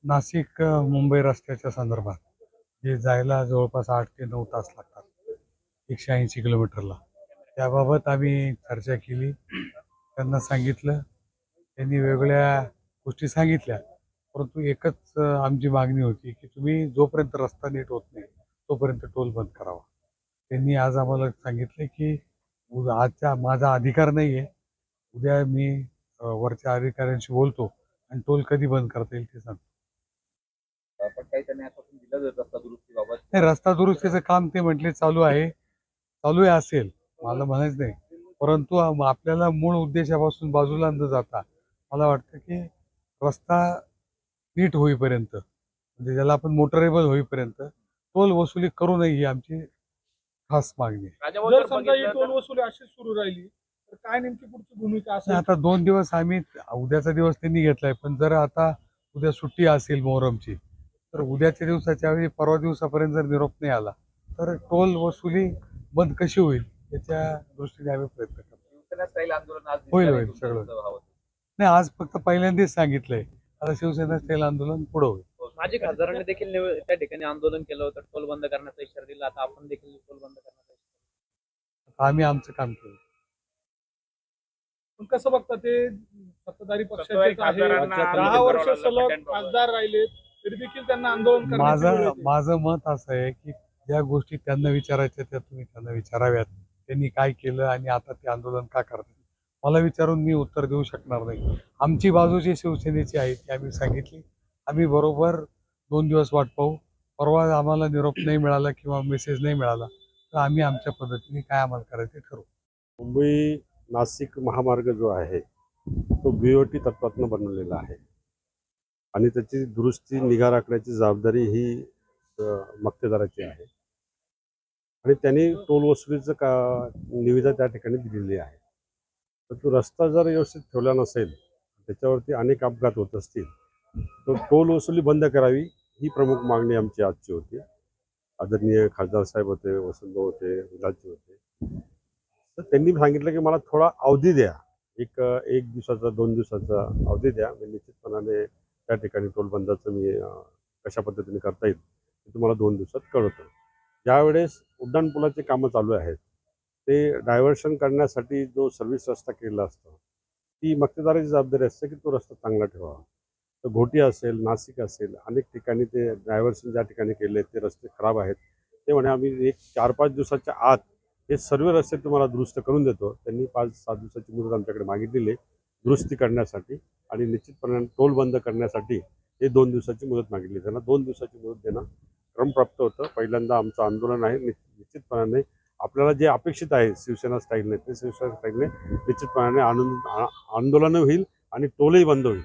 नाशिक मुंबई रस्त्याच्या संदर्भात जे जायला जवळपास 8 ते 9 तास लागतात 180 किलोमीटरला. त्याबाबत आम्ही चर्चा केली. त्यांना सांगितलं. त्यांनी वेगवेगळ्या गोष्टी सांगितल्या. परंतु एकच आमची मागणी होती की तुम्ही जोपर्यंत रस्ता नीट होत नाही तोपर्यंत टोल बंद करावा. त्यांनी आज आम्हाला सांगितले की आजचा माझा अधिकार नाही आहे. उद्या मी वरच्या अधिकाऱ्यांशी बोलतो आणि टोल कधी बंद करता येईल ते सांगतो. पण काही त्यांनी आश्वासन दिलं जात रस्ता दुरुस्तीबाबत. नाही, रस्ता दुरुस्तीचं काम ते म्हटले चालू आहे असेल, मला म्हणायचं नाही. परंतु आपल्याला मूळ उद्देशापासून बाजूला न जाता मला वाटतं की रस्ता नीट होईपर्यंत, म्हणजे ज्याला आपण मोटरेबल होईपर्यंत टोल वसुली करू नये ही आमची खास मागणी आहे. जर समजा ही टोल वसुली अशी सुरू राहिली तर काय नेमकी पुढची भूमिका असेल? आता 2 दिवस आम्ही, उद्याचा दिवस त्यांनी घेतलाय, पण जर आता उद्या सुट्टी असेल मोहरमची, तर उद्याच्या दिवसाच्या वेळी परवा दिवसापर्यंत जर निरोप नाही आला तर टोल वसुली बंद कशी होईल याच्या दृष्टीने आम्ही प्रयत्न करतो. शिवसेना स्टाईल आंदोलन आज होईल सगळं. नाही, आज फक्त पहिल्यांदाच सांगितलंय. आता शिवसेना स्टाईल आंदोलन पुढे होईल. माजी खासदारांनी देखील त्या ठिकाणी आंदोलन केलं होतं, टोल बंद करण्याचा इशारा दिला. आता आपण देखील टोल बंद करण्याचा इशारा. आम्ही आमचं काम केलं. पण कसं बघता ते सत्ताधारी पक्षाचे आहे, 10 वर्ष सलग खासदार राहिले तरी देखील त्यांना आंदोलन करण्याची माझं मत असं आहे की ज्या गोष्टी त्यांना विचारायच्या त्या तुम्ही त्यांना विचाराव्यात. त्यांनी काय केलं आणि आता ते आंदोलन का करतात मला विचारून मी उत्तर देऊ शकणार नाही. आमची बाजू जी शिवसेनेची आहे ती आम्ही सांगितली. आम्ही बरोबर 2 दिवस वाट पाहू. परवा आम्हाला निरोप नाही मिळाला किंवा मेसेज नाही मिळाला तर आम्ही आमच्या पद्धतीने काय आम्हाला करायचं ठरवू. मुंबई नाशिक महामार्ग जो आहे तो BOT तत्वातनं बनवलेला आहे आणि त्याची दुरुस्ती निगा राखण्याची जबाबदारी ही मक्तेदाराची आहे आणि त्यांनी टोल वसुलीचं निविदा त्या ठिकाणी दिलेली आहे. तर तो रस्ता जर व्यवस्थित ठेवला नसेल त्याच्यावरती अनेक अपघात होत असतील तर टोल वसुली बंद करावी ही प्रमुख मागणी आमची आजची होती. आदरणीय खासदार साहेब होते, वसंत होते, विलासजी होते. तर त्यांनी सांगितलं की मला थोडा अवधी द्या, एक दिवसाचा 2 दिवसाचा अवधी द्या. मी निश्चितपणाने त्या ठिकाणी टोल बंदाचं मी कशा पद्धतीने करता येईल ते तुम्हाला 2 दिवसात कळवतो. ज्यावेळेस उड्डाणपुलाचे कामं चालू आहेत ते डायव्हर्शन करण्यासाठी जो सर्व्हिस रस्ता केलेला असतो ती मक्तेदाराची जबाबदारी असते की तो रस्ता चांगला ठेवावा. तर घोटी असेल, नाशिक असेल, अनेक ठिकाणी ते डायव्हर्शन ज्या ठिकाणी केले ते रस्ते खराब आहेत. ते म्हणे आम्ही 4-5 दिवसाच्या आत हे सर्व रस्ते तुम्हाला दुरुस्त करून देतो. त्यांनी 5-7 दिवसाची मुदत आमच्याकडे मागितलेली दुरुस्ती करण्यासाठी आणि निश्चितपणे टोल बंद करण्यासाठी हे 2 दिवसाची मुदत मागितली. त्यांना 2 दिवसाची मुदत देणं क्रमप्राप्त होतं. पहिल्यांदा आमचं आंदोलन आहे. निश्चितपणाने आपल्याला जे अपेक्षित आहे शिवसेना स्टाईलने ते शिवसेना स्टाईलने निश्चितपणाने आंदोलन होईल आणि टोलही बंद होईल.